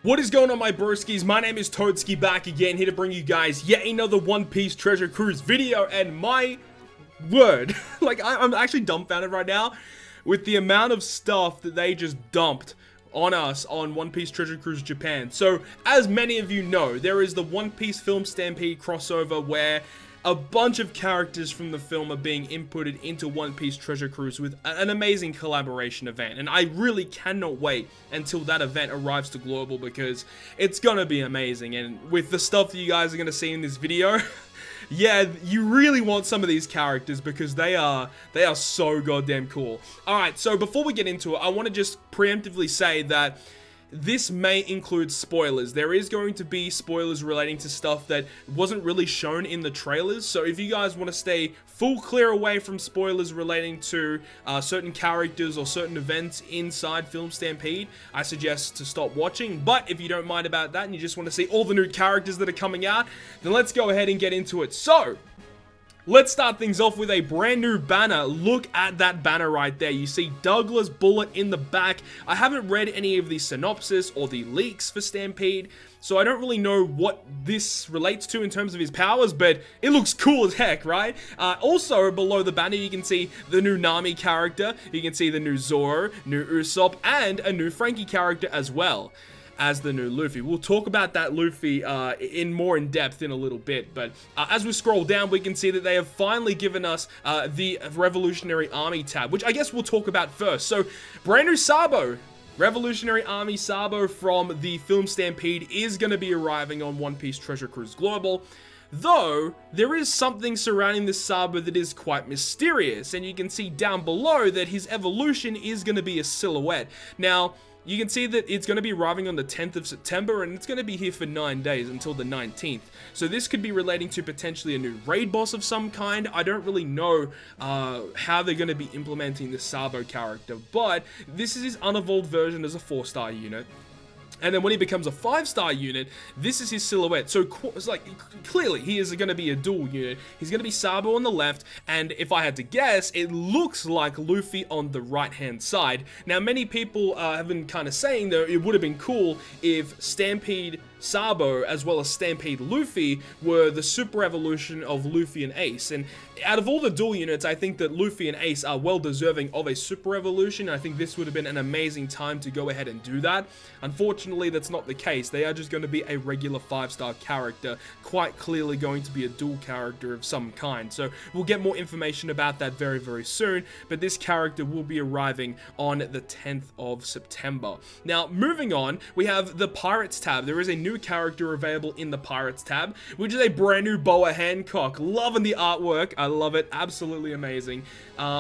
What is going on, my broskiis? My name is Toadskii, back again, here to bring you guys yet another One Piece Treasure Cruise video, and my word, like, I'm actually dumbfounded right now with the amount of stuff that they just dumped on us on One Piece Treasure Cruise Japan. So, as many of you know, there is the One Piece Film Stampede crossover where a bunch of characters from the film are being inputted into One Piece Treasure Cruise with an amazing collaboration event. And I really cannot wait until that event arrives to Global, because it's gonna be amazing. And with the stuff that you guys are gonna see in this video, yeah, you really want some of these characters because they are so goddamn cool. Alright, so before we get into it, I want to just preemptively say that this may include spoilers. There is going to be spoilers relating to stuff that wasn't really shown in the trailers. So if you guys want to stay full clear away from spoilers relating to certain characters or certain events inside Film Stampede, I suggest to stop watching. But if you don't mind about that and you just want to see all the new characters that are coming out, then let's go ahead and get into it. So, let's start things off with a brand new banner. Look at that banner right there. You see Douglas Bullet in the back. I haven't read any of the synopsis or the leaks for Stampede, so I don't really know what this relates to in terms of his powers, but it looks cool as heck, right? Also, below the banner, you can see the new Nami character. You can see the new Zoro, new Usopp, and a new Frankie character as well as the new Luffy. We'll talk about that Luffy in more in depth in a little bit, but as we scroll down, we can see that they have finally given us the Revolutionary Army tab, which I guess we'll talk about first. So, brand new Sabo. Revolutionary Army Sabo from the Film Stampede is going to be arriving on One Piece Treasure Cruise Global. Though, there is something surrounding this Sabo that is quite mysterious, and you can see down below that his evolution is going to be a silhouette. Now, you can see that it's going to be arriving on the 10th of September, and it's going to be here for 9 days until the 19th. So this could be relating to potentially a new raid boss of some kind. I don't really know how they're going to be implementing the Sabo character, but this is his unevolved version as a 4-star unit. And then when he becomes a 5-star unit, this is his silhouette. So it's like, clearly, he is going to be a dual unit. He's going to be Sabo on the left, and if I had to guess, it looks like Luffy on the right-hand side. Now, many people have been kind of saying that it would have been cool if Stampede Sabo as well as Stampede Luffy were the super evolution of Luffy and Ace. And out of all the dual units, I think that Luffy and Ace are well deserving of a super evolution. I think this would have been an amazing time to go ahead and do that. Unfortunately, that's not the case. They are just going to be a regular 5-star character, quite clearly going to be a dual character of some kind. So we'll get more information about that very, very soon, but this character will be arriving on the 10th of September. Now, moving on, we have the Pirates tab. There is a new character available in the Pirates tab, which is a brand new Boa Hancock. Loving the artwork. I love it. Absolutely amazing.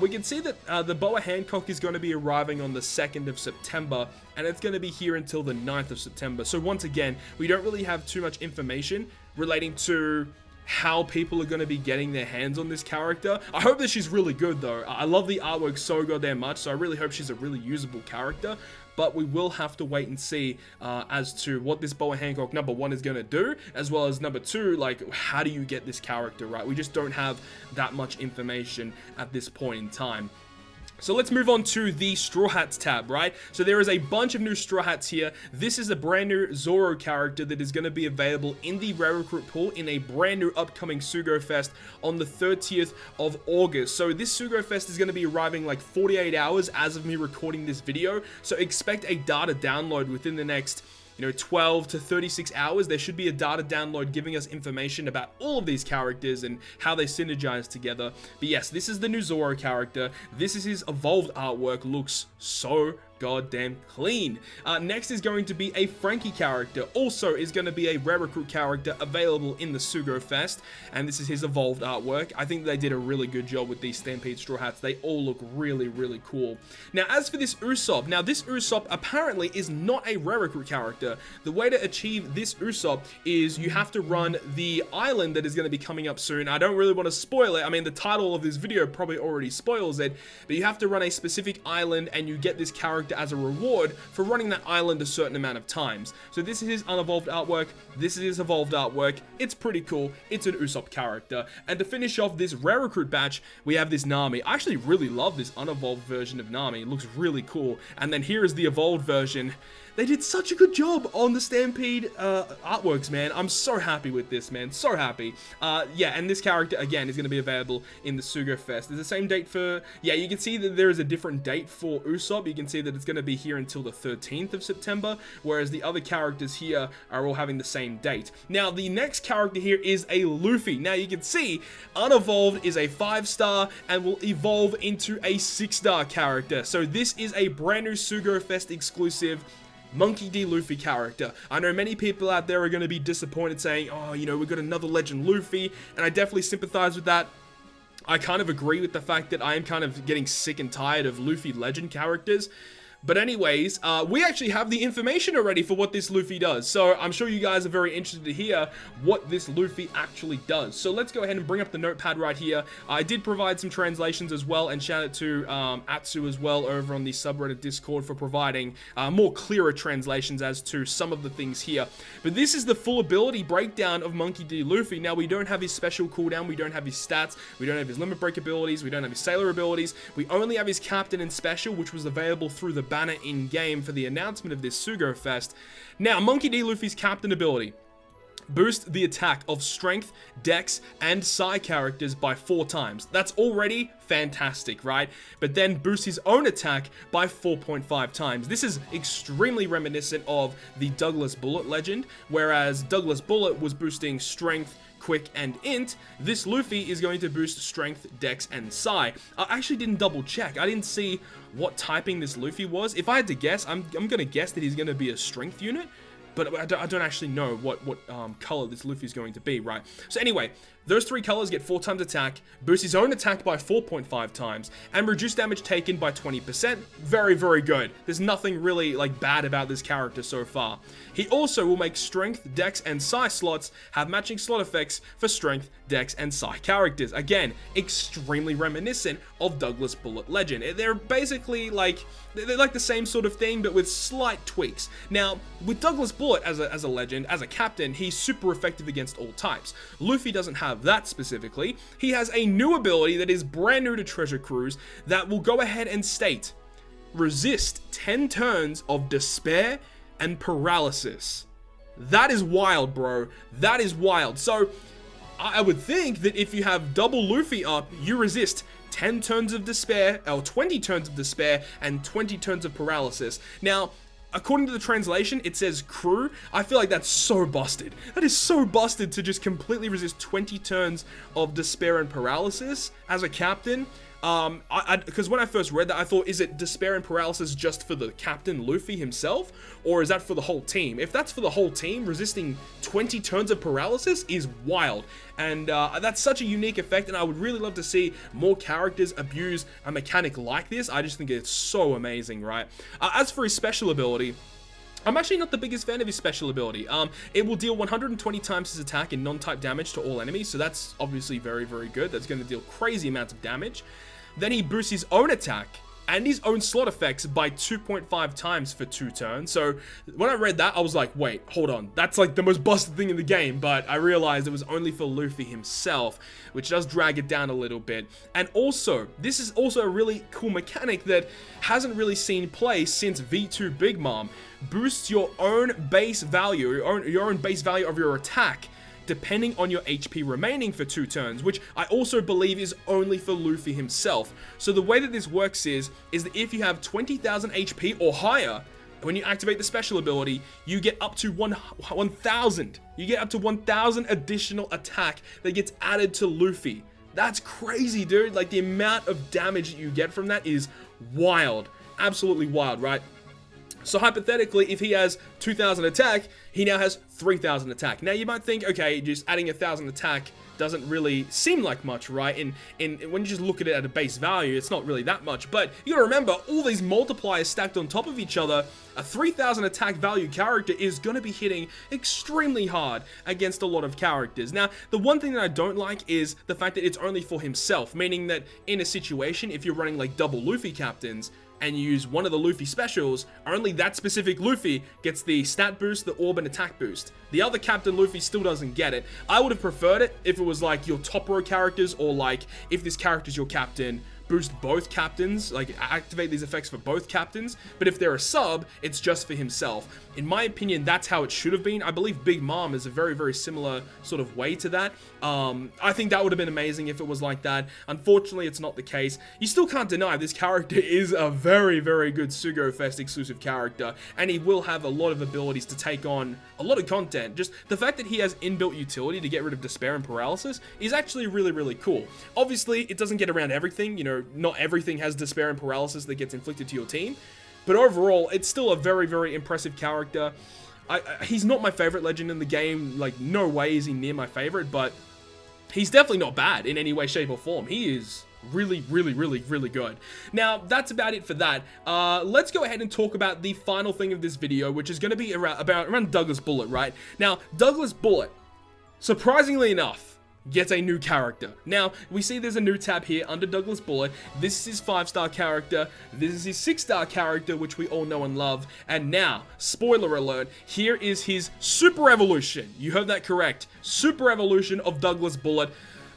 We can see that the Boa Hancock is going to be arriving on the 2nd of September, and it's going to be here until the 9th of September. So once again, we don't really have too much information relating to how people are going to be getting their hands on this character. I hope that she's really good, though. I love the artwork so goddamn much, so I really hope she's a really usable character. But we will have to wait and see as to what this Boa Hancock number 1 is going to do, as well as number 2, like, how do you get this character, right? We just don't have that much information at this point in time. So let's move on to the Straw Hats tab, right? So there is a bunch of new Straw Hats here. This is a brand new Zoro character that is going to be available in the rare recruit pool in a brand new upcoming Sugo Fest on the 30th of August. So this Sugo Fest is going to be arriving like 48 hours as of me recording this video. So expect a data download within the next 12 to 36 hours. There should be a data download giving us information about all of these characters and how they synergize together. But yes, this is the new Zoro character. This is his evolved artwork. Looks so goddamn clean. Next is going to be a Frankie character. Also is going to be a rare recruit character available in the Sugo Fest, and this is his evolved artwork. I think they did a really good job with these Stampede Straw Hats. They all look really, really cool. Now, as for this Usopp, this Usopp apparently is not a rare recruit character. The way to achieve this Usopp is you have to run the island that is going to be coming up soon. I don't really want to spoil it. I mean, the title of this video probably already spoils it, but you have to run a specific island and you get this character as a reward for running that island a certain amount of times. So this is his unevolved artwork, this is his evolved artwork. It's pretty cool. It's an Usopp character. And to finish off this rare recruit batch, we have this Nami. I actually really love this unevolved version of Nami. It looks really cool. And then here is the evolved version. They did such a good job on the Stampede artworks, man. I'm so happy with this, man. So happy. Yeah, and this character, again, is going to be available in the Sugo Fest. There's the same date for... Yeah, you can see that there is a different date for Usopp. You can see that it's going to be here until the 13th of September, whereas the other characters here are all having the same date. Now, the next character here is a Luffy. Now, you can see Unevolved is a 5-star and will evolve into a 6-star character. So this is a brand new Sugo Fest exclusive Monkey D. Luffy character. I know many people out there are going to be disappointed saying, oh, you know, we've got another Legend Luffy, and I definitely sympathize with that. I kind of agree with the fact that I am kind of getting sick and tired of Luffy Legend characters. But anyways, we actually have the information already for what this Luffy does. So I'm sure you guys are very interested to hear what this Luffy actually does. So let's go ahead and bring up the notepad right here. I did provide some translations as well, and shout out to Atsu as well over on the subreddit Discord for providing more clearer translations as to some of the things here. But this is the full ability breakdown of Monkey D. Luffy. Now, we don't have his special cooldown, we don't have his stats, we don't have his limit break abilities, we don't have his sailor abilities, we only have his captain and special, which was available through the banner in-game for the announcement of this Sugo Fest. Now, Monkey D. Luffy's captain ability: boost the attack of strength, dex, and psi characters by 4 times. That's already fantastic, right? But then boost his own attack by 4.5 times. This is extremely reminiscent of the Douglas Bullet legend, whereas Douglas Bullet was boosting strength, quick, and int. This Luffy is going to boost strength, dex, and psi. I actually didn't double check. I didn't see what typing this Luffy was. If I had to guess, I'm gonna guess that he's gonna be a strength unit, but I don't actually know what color this Luffy is going to be, right? So anyway, those 3 colors get 4 times attack, boost his own attack by 4.5 times, and reduce damage taken by 20%. Very, very good. There's nothing really like bad about this character so far. He also will make strength, dex, and psi slots have matching slot effects for strength, dex, and psi characters. Again, extremely reminiscent of Douglas Bullet Legend. They're basically like, they're like the same sort of thing, but with slight tweaks. Now, with Douglas Bullet as a legend, as a captain, he's super effective against all types. Luffy doesn't have that specifically. He has a new ability that is brand new to Treasure Cruise that will go ahead and state, resist 10 turns of despair and paralysis. That is wild, bro. That is wild. So I would think that if you have double Luffy up, you resist 10 turns of despair, or 20 turns of despair, and 20 turns of paralysis. Now, according to the translation, it says crew. I feel like that's so busted. That is so busted to just completely resist 20 turns of despair and paralysis as a captain. Because when I first read that, I thought, is it despair and paralysis just for the captain Luffy himself, or is that for the whole team? If that's for the whole team, resisting 20 turns of paralysis is wild, and that's such a unique effect, and I would really love to see more characters abuse a mechanic like this. I just think it's so amazing, right? As for his special ability, I'm actually not the biggest fan of his special ability. It will deal 120 times his attack in non-type damage to all enemies, so that's obviously very, very good. That's going to deal crazy amounts of damage. Then he boosts his own attack and his own slot effects by 2.5 times for 2 turns. So when I read that, I was like, wait, hold on. That's like the most busted thing in the game, but I realized it was only for Luffy himself, which does drag it down a little bit. And also, this is also a really cool mechanic that hasn't really seen play since V2 Big Mom. Boosts your own base value, your own base value of your attack, depending on your HP remaining for 2 turns, which I also believe is only for Luffy himself. So the way that this works is that if you have 20,000 HP or higher, when you activate the special ability, you get up to 1,000. You get up to 1,000 additional attack that gets added to Luffy. That's crazy, dude. Like, the amount of damage that you get from that is wild. Absolutely wild, right? So hypothetically, if he has 2,000 attack, he now has 3,000 attack. Now you might think, okay, just adding 1,000 attack doesn't really seem like much, right? And when you just look at it at a base value, it's not really that much. But you gotta remember, all these multipliers stacked on top of each other, a 3,000 attack value character is gonna be hitting extremely hard against a lot of characters. Now, the one thing that I don't like is the fact that it's only for himself, meaning that in a situation, if you're running like double Luffy captains, and you use one of the Luffy specials, only that specific Luffy gets the stat boost, the orb, and attack boost. The other Captain Luffy still doesn't get it. I would have preferred it if it was like your top row characters, or like if this character's your captain, boost both captains, like activate these effects for both captains, but if they're a sub, it's just for himself. In my opinion, that's how it should have been. I believe Big Mom is a very, very similar sort of way to that. I think that would have been amazing if it was like that. Unfortunately, it's not the case. You still can't deny this character is a very, very good Sugo Fest exclusive character, and he will have a lot of abilities to take on a lot of content. Just the fact that he has inbuilt utility to get rid of despair and paralysis is actually really, really cool. Obviously, it doesn't get around everything. You know, not everything has despair and paralysis that gets inflicted to your team, but overall, it's still a very, very impressive character. He's not my favorite legend in the game. Like, no way is he near my favorite, but he's definitely not bad in any way, shape, or form. He is really, really, really, really good. Now, that's about it for that. Let's go ahead and talk about the final thing of this video, which is going to be around Douglas Bullet, right? Now, Douglas Bullet, surprisingly enough, gets a new character. Now, we see there's a new tab here under Douglas Bullet. This is his 5-star character. This is his 6-star character, which we all know and love. And now, spoiler alert, here is his Super Evolution. You heard that correct. Super Evolution of Douglas Bullet,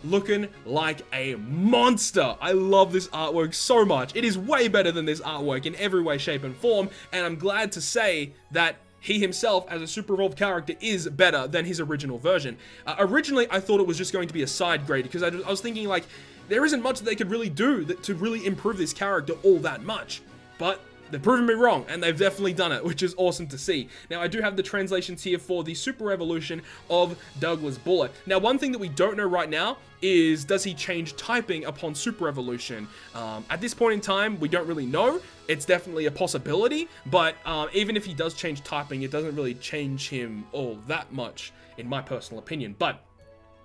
looking like a monster. I love this artwork so much. It is way better than this artwork in every way, shape, and form. And I'm glad to say that he himself, as a Super Evolved character, is better than his original version. Originally, I thought it was just going to be a side grade, because I was thinking, like, there isn't much that they could really do to really improve this character all that much. But they've proven me wrong, and they've definitely done it, which is awesome to see. Now, I do have the translations here for the Super Evolution of Douglas Bullet. Now, one thing that we don't know right now is, does he change typing upon Super Evolution? At this point in time, we don't really know. It's definitely a possibility, but even if he does change typing, it doesn't really change him all that much, in my personal opinion. But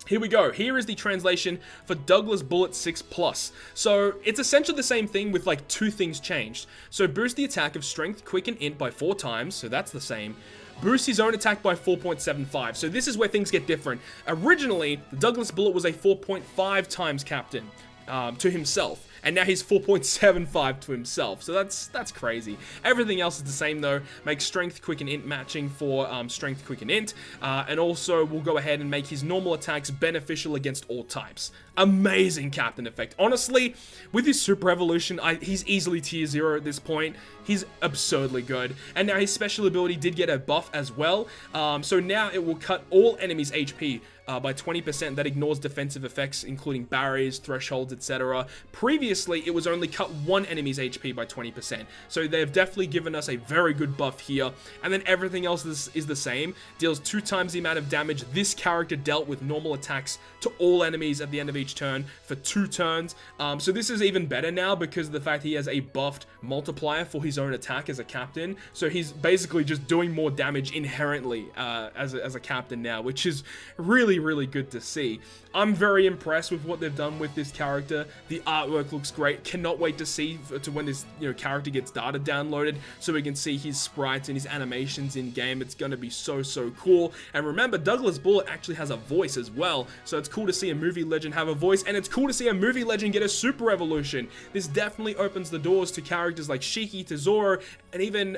here we go. Here is the translation for Douglas Bullet 6+. So it's essentially the same thing with like 2 things changed. So boost the attack of Strength, Quick, and Int by 4 times. So that's the same. Boost his own attack by 4.75. So this is where things get different. Originally, the Douglas Bullet was a 4.5 times captain to himself. And now he's 4.75 to himself. So that's crazy. Everything else is the same though. Make Strength, Quick, and Int matching for Strength, Quick, and Int. And also we'll go ahead and make his normal attacks beneficial against all types. Amazing captain effect. Honestly, with his Super Evolution, he's easily tier 0 at this point. He's absurdly good. And now his special ability did get a buff as well. So now it will cut all enemies' HP by 20%. That ignores defensive effects, including barriers, thresholds, etc. Previously, it was only cut one enemy's HP by 20%. So they've definitely given us a very good buff here. And then everything else is the same. Deals 2 times the amount of damage this character dealt with normal attacks to all enemies at the end of each turn for 2 turns. So this is even better now because of the fact he has a buffed multiplier for his own attack as a captain. So he's basically just doing more damage inherently as a captain now, which is really, really good to see. I'm very impressed with what they've done with this character. The artwork looks great. Cannot wait to see when this character gets data downloaded so we can see his sprites and his animations in game. It's going to be so cool. And remember, Douglas Bullet actually has a voice as well, so it's cool to see a movie legend have a voice, and it's cool to see a movie legend get a Super Evolution. This definitely opens the doors to characters like Shiki, Tezora, and even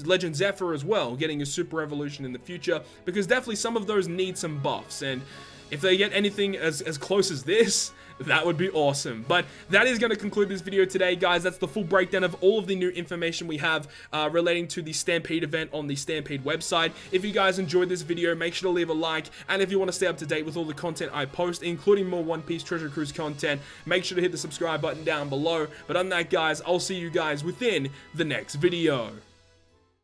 Legend Zephyr as well getting a Super Evolution in the future, because definitely some of those need some buffs, and if they get anything as close as this, that would be awesome. But that is going to conclude this video today, guys. That's the full breakdown of all of the new information we have relating to the Stampede event on the Stampede website. If you guys enjoyed this video, make sure to leave a like. And if you want to stay up to date with all the content I post, including more One Piece Treasure Cruise content, make sure to hit the subscribe button down below. But other than that, guys, I'll see you guys within the next video.